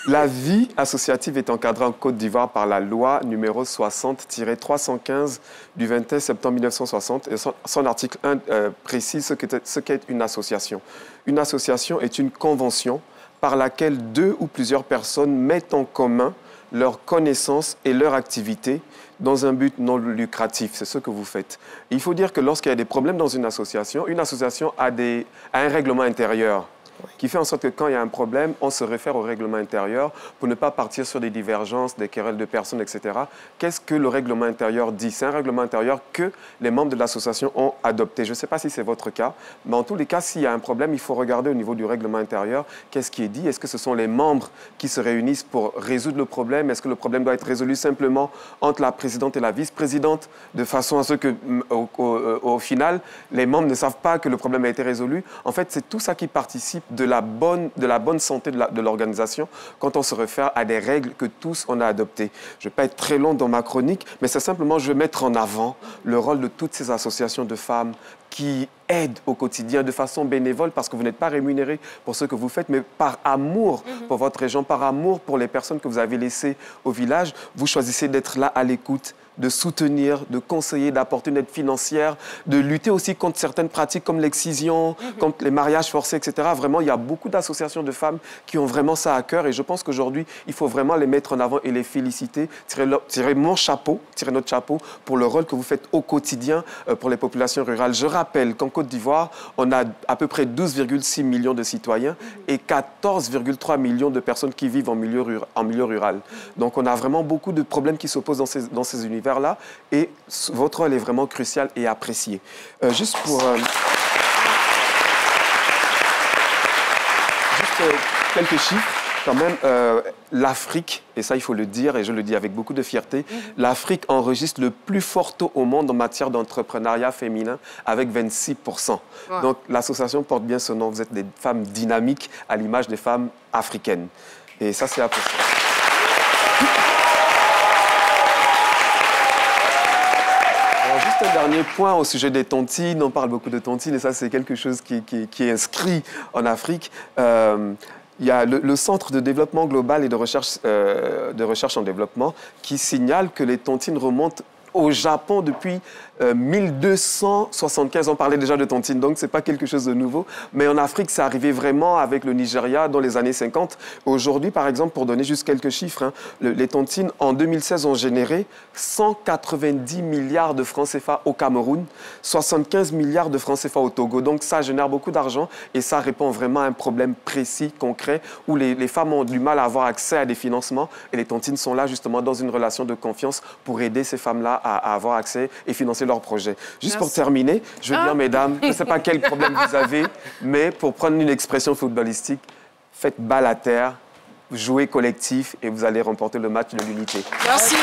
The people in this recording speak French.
La vie associative est encadrée en Côte d'Ivoire par la loi numéro 60-315 du 21 septembre 1960. Et son article 1 précise ce qu'est une association. Une association est une convention par laquelle deux ou plusieurs personnes mettent en commun leurs connaissances et leur activité dans un but non lucratif. C'est ce que vous faites. Il faut dire que lorsqu'il y a des problèmes dans une association a un règlement intérieur qui fait en sorte que quand il y a un problème, on se réfère au règlement intérieur pour ne pas partir sur des divergences, des querelles de personnes, etc. Qu'est-ce que le règlement intérieur dit? C'est un règlement intérieur que les membres de l'association ont adopté. Je ne sais pas si c'est votre cas, mais en tous les cas, s'il y a un problème, il faut regarder au niveau du règlement intérieur qu'est-ce qui est dit. Est-ce que ce sont les membres qui se réunissent pour résoudre le problème? Est-ce que le problème doit être résolu simplement entre la présidente et la vice-présidente, de façon à ce que, au final, les membres ne savent pas que le problème a été résolu? En fait, c'est tout ça qui participe de la bonne santé de l'organisation quand on se réfère à des règles que tous on a adoptées. Je ne vais pas être très long dans ma chronique, mais c'est simplement, je vais mettre en avant le rôle de toutes ces associations de femmes qui aident au quotidien de façon bénévole parce que vous n'êtes pas rémunéré pour ce que vous faites, mais par amour pour votre région, par amour pour les personnes que vous avez laissées au village, vous choisissez d'être là à l'écoute, de soutenir, de conseiller, d'apporter une aide financière, de lutter aussi contre certaines pratiques comme l'excision, contre les mariages forcés, etc. Vraiment, il y a beaucoup d'associations de femmes qui ont vraiment ça à cœur et je pense qu'aujourd'hui, il faut vraiment les mettre en avant et les féliciter, tirer notre chapeau pour le rôle que vous faites au quotidien pour les populations rurales. Je rappelle qu'en Côte d'Ivoire, on a à peu près 12,6 millions de citoyens et 14,3 millions de personnes qui vivent en milieu rural. Donc, on a vraiment beaucoup de problèmes qui s'opposent dans ces univers là et votre rôle est vraiment crucial et apprécié. Juste quelques chiffres. Quand même, l'Afrique, et ça il faut le dire, et je le dis avec beaucoup de fierté, l'Afrique enregistre le plus fort taux au monde en matière d'entrepreneuriat féminin avec 26%. Wow. Donc l'association porte bien ce nom, vous êtes des femmes dynamiques à l'image des femmes africaines. Et ça c'est apprécié. Un dernier point au sujet des tontines. On parle beaucoup de tontines et ça, c'est quelque chose qui est inscrit en Afrique. Il y a le Centre de développement global et de recherche en développement qui signale que les tontines remontent au Japon depuis 1275. On parlait déjà de tontines, donc ce n'est pas quelque chose de nouveau. Mais en Afrique, c'est arrivé vraiment avec le Nigeria dans les années 50. Aujourd'hui, par exemple, pour donner juste quelques chiffres, les tontines, en 2016, ont généré 190 milliards de francs CFA au Cameroun, 75 milliards de francs CFA au Togo. Donc ça génère beaucoup d'argent et ça répond vraiment à un problème précis, concret, où les femmes ont du mal à avoir accès à des financements et les tontines sont là justement dans une relation de confiance pour aider ces femmes-là à avoir accès et financer leurs projets. Juste pour terminer, je veux dire, mesdames, je ne sais pas quel problème vous avez, mais pour prendre une expression footballistique, faites balle à terre, jouez collectif et vous allez remporter le match de l'unité. Merci.